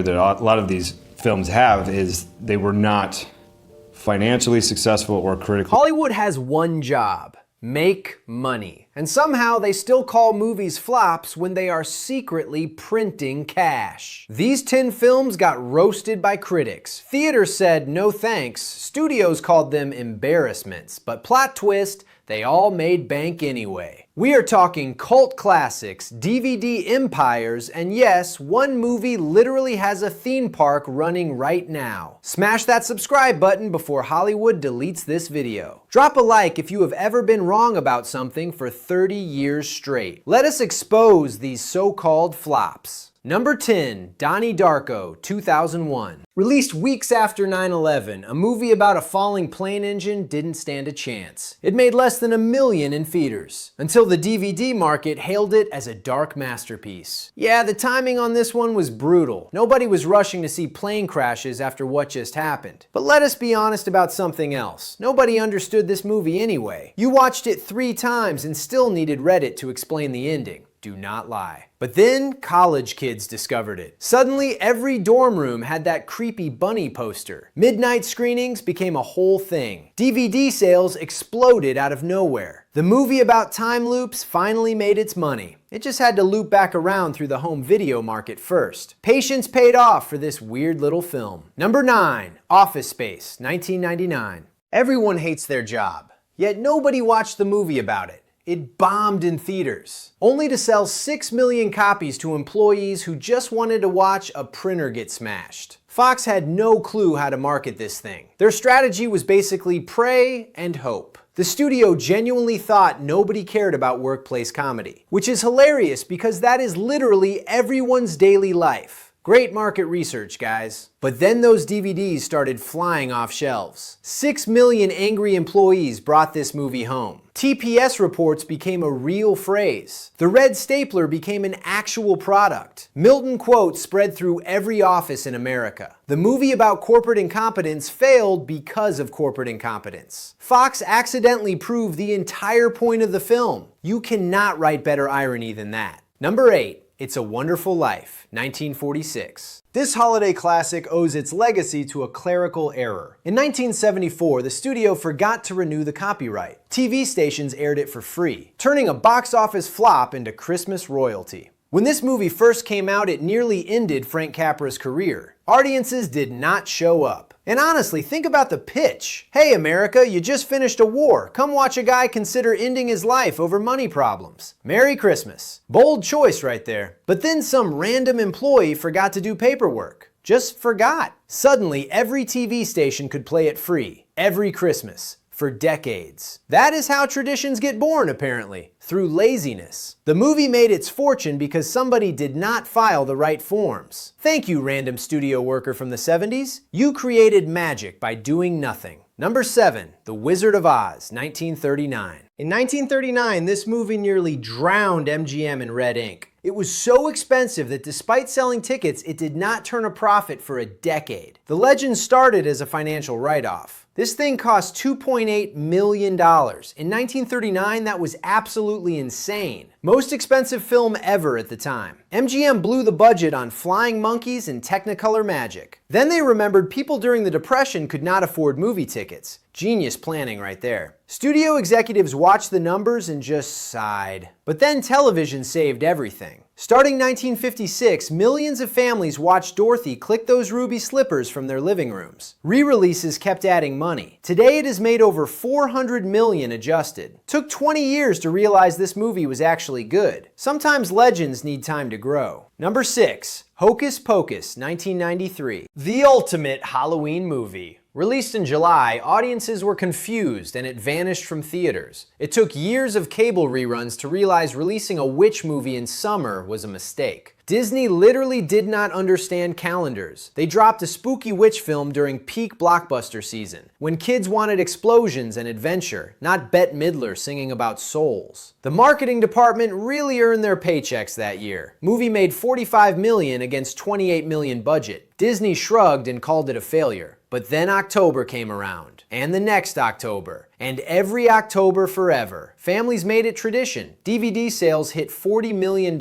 that a lot of these films have is they were not financially successful or critically. Hollywood has one job: make money. And somehow they still call movies flops when they are secretly printing cash. These 10 films got roasted by critics. Theaters said no thanks. Studios called them embarrassments. But plot twist, they all made bank anyway. We are talking cult classics, DVD empires, and yes, one movie literally has a theme park running right now. Smash that subscribe button before Hollywood deletes this video. Drop a like if you have ever been wrong about something for 30 years straight. Let us expose these so-called flops. Number 10, Donnie Darko, 2001. Released weeks after 9/11, a movie about a falling plane engine didn't stand a chance. It made less than $1 million in theaters, until the DVD market hailed it as a dark masterpiece. Yeah, the timing on this one was brutal. Nobody was rushing to see plane crashes after what just happened. But let us be honest about something else. Nobody understood this movie anyway. You watched it 3 times and still needed Reddit to explain the ending. Do not lie. But then college kids discovered it. Suddenly, every dorm room had that creepy bunny poster. Midnight screenings became a whole thing. DVD sales exploded out of nowhere. The movie about time loops finally made its money. It just had to loop back around through the home video market first. Patience paid off for this weird little film. Number 9, Office Space, 1999. Everyone hates their job, yet nobody watched the movie about it. It bombed in theaters, only to sell 6 million copies to employees who just wanted to watch a printer get smashed. Fox had no clue how to market this thing. Their strategy was basically pray and hope. The studio genuinely thought nobody cared about workplace comedy, which is hilarious because that is literally everyone's daily life. Great market research, guys. But then those DVDs started flying off shelves. 6 million angry employees brought this movie home. TPS reports became a real phrase. The red stapler became an actual product. Milton quotes spread through every office in America. The movie about corporate incompetence failed because of corporate incompetence. Fox accidentally proved the entire point of the film. You cannot write better irony than that. Number 8. It's a Wonderful Life, 1946. This holiday classic owes its legacy to a clerical error. In 1974, the studio forgot to renew the copyright. TV stations aired it for free, turning a box office flop into Christmas royalty. When this movie first came out, it nearly ended Frank Capra's career. Audiences did not show up. And honestly, think about the pitch. Hey America, you just finished a war. Come watch a guy consider ending his life over money problems. Merry Christmas. Bold choice right there. But then some random employee forgot to do paperwork. Just forgot. Suddenly, every TV station could play it free. Every Christmas. For decades. That is how traditions get born, apparently, through laziness. The movie made its fortune because somebody did not file the right forms. Thank you, random studio worker from the 70s. You created magic by doing nothing. Number 7, The Wizard of Oz, 1939. In 1939, this movie nearly drowned MGM in red ink. It was so expensive that despite selling tickets, it did not turn a profit for a decade. The legend started as a financial write-off. This thing cost $2.8 million. In 1939, that was absolutely insane. Most expensive film ever at the time. MGM blew the budget on flying monkeys and Technicolor magic. Then they remembered people during the Depression could not afford movie tickets. Genius planning right there. Studio executives watched the numbers and just sighed. But then television saved everything. Starting 1956, millions of families watched Dorothy click those ruby slippers from their living rooms. Re-releases kept adding money. Today it has made over $400 million adjusted. Took 20 years to realize this movie was actually good. Sometimes legends need time to grow. Number 6, Hocus Pocus, 1993. The ultimate Halloween movie. Released in July, audiences were confused and it vanished from theaters. It took years of cable reruns to realize releasing a witch movie in summer was a mistake. Disney literally did not understand calendars. They dropped a spooky witch film during peak blockbuster season, when kids wanted explosions and adventure, not Bette Midler singing about souls. The marketing department really earned their paychecks that year. Movie made $45 million against $28 million budget. Disney shrugged and called it a failure. But then October came around, and the next October, and every October forever. Families made it tradition. DVD sales hit $40 million.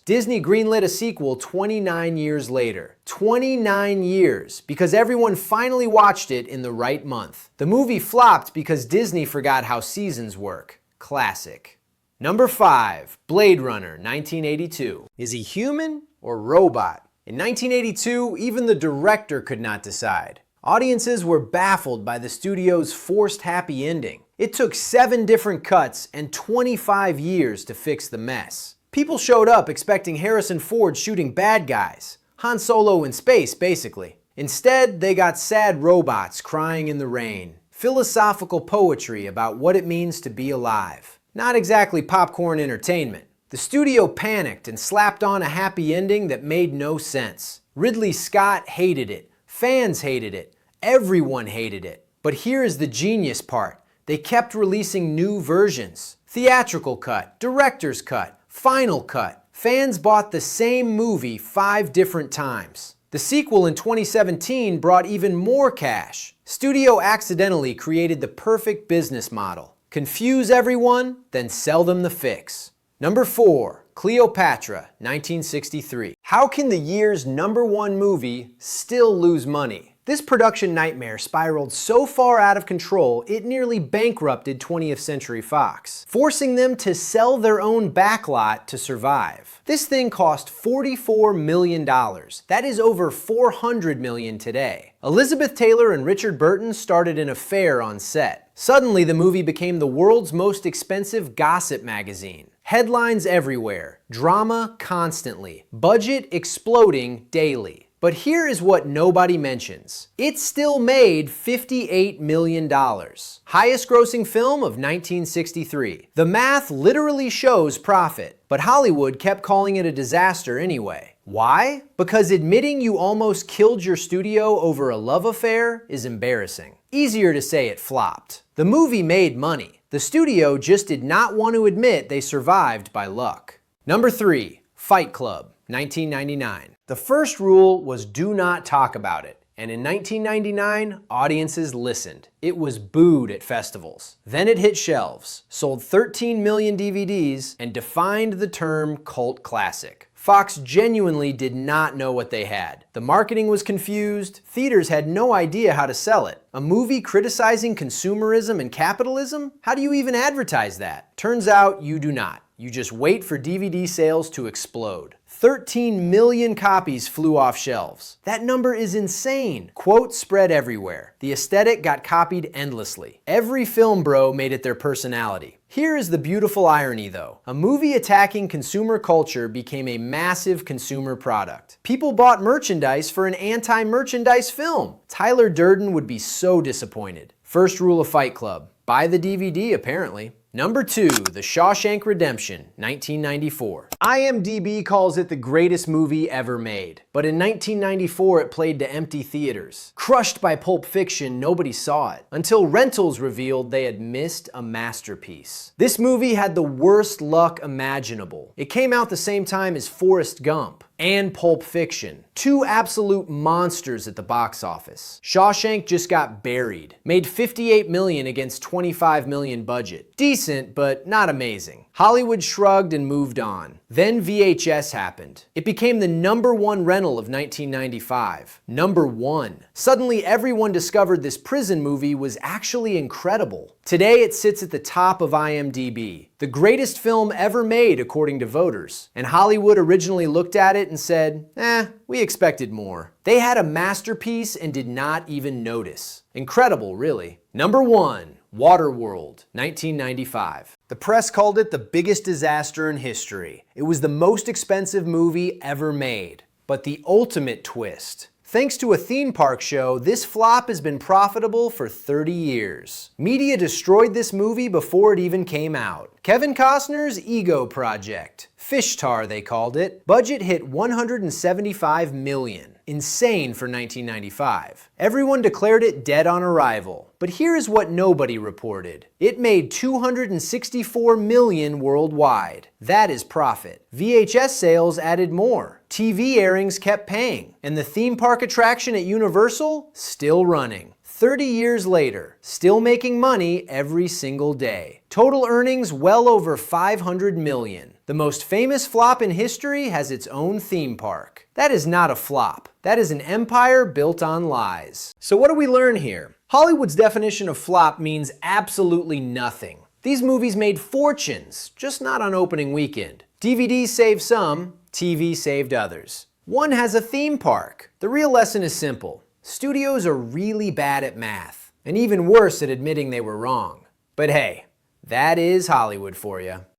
Disney greenlit a sequel 29 years later. 29 years, because everyone finally watched it in the right month. The movie flopped because Disney forgot how seasons work. Classic. Number 5, Blade Runner, 1982. Is he human or robot? In 1982, even the director could not decide. Audiences were baffled by the studio's forced happy ending. It took 7 different cuts and 25 years to fix the mess. People showed up expecting Harrison Ford shooting bad guys. Han Solo in space, basically. Instead, they got sad robots crying in the rain. Philosophical poetry about what it means to be alive. Not exactly popcorn entertainment. The studio panicked and slapped on a happy ending that made no sense. Ridley Scott hated it. Fans hated it. Everyone hated it. But here is the genius part. They kept releasing new versions. Theatrical cut, director's cut, final cut. Fans bought the same movie 5 different times. The sequel in 2017 brought even more cash. Studio accidentally created the perfect business model. Confuse everyone, then sell them the fix. Number 4, Cleopatra, 1963. How can the year's #1 movie still lose money? This production nightmare spiraled so far out of control, it nearly bankrupted 20th Century Fox, forcing them to sell their own backlot to survive. This thing cost $44 million. That is over $400 million today. Elizabeth Taylor and Richard Burton started an affair on set. Suddenly, the movie became the world's most expensive gossip magazine. Headlines everywhere, drama constantly, budget exploding daily. But here is what nobody mentions. It still made $58 million. Highest grossing film of 1963. The math literally shows profit, but Hollywood kept calling it a disaster anyway. Why? Because admitting you almost killed your studio over a love affair is embarrassing. Easier to say it flopped. The movie made money. The studio just did not want to admit they survived by luck. Number 3, Fight Club, 1999. The first rule was do not talk about it. And in 1999, audiences listened. It was booed at festivals. Then it hit shelves, sold 13 million DVDs, and defined the term cult classic. Fox genuinely did not know what they had. The marketing was confused, theaters had no idea how to sell it. A movie criticizing consumerism and capitalism? How do you even advertise that? Turns out you do not. You just wait for DVD sales to explode. 13 million copies flew off shelves. That number is insane. Quotes spread everywhere. The aesthetic got copied endlessly. Every film bro made it their personality. Here is the beautiful irony though. A movie attacking consumer culture became a massive consumer product. People bought merchandise for an anti-merchandise film. Tyler Durden would be so disappointed. First rule of Fight Club. Buy the DVD apparently. Number 2, The Shawshank Redemption, 1994. IMDb calls it the greatest movie ever made, but in 1994 it played to empty theaters. Crushed by Pulp Fiction, nobody saw it, until rentals revealed they had missed a masterpiece. This movie had the worst luck imaginable. It came out the same time as Forrest Gump and Pulp Fiction. 2 absolute monsters at the box office. Shawshank just got buried. Made $58 million against $25 million budget. Decent, but not amazing. Hollywood shrugged and moved on. Then VHS happened. It became the #1 rental of 1995. Number 1. Suddenly everyone discovered this prison movie was actually incredible. Today it sits at the top of IMDb. The greatest film ever made according to voters. And Hollywood originally looked at it and said, we expected more. They had a masterpiece and did not even notice. Incredible, really. Number 1. Waterworld, 1995. The press called it the biggest disaster in history. It was the most expensive movie ever made. But the ultimate twist. Thanks to a theme park show, this flop has been profitable for 30 years. Media destroyed this movie before it even came out. Kevin Costner's ego project. Fish tar, they called it. Budget hit $175 million. Insane for 1995. Everyone declared it dead on arrival. But here's what nobody reported. It made $264 million worldwide. That is profit. VHS sales added more. TV airings kept paying. And the theme park attraction at Universal, still running. 30 years later, still making money every single day. Total earnings well over $500 million. The most famous flop in history has its own theme park. That is not a flop. That is an empire built on lies. So what do we learn here? Hollywood's definition of flop means absolutely nothing. These movies made fortunes, just not on opening weekend. DVDs saved some, TV saved others. One has a theme park. The real lesson is simple. Studios are really bad at math, and even worse at admitting they were wrong. But hey, that is Hollywood for you.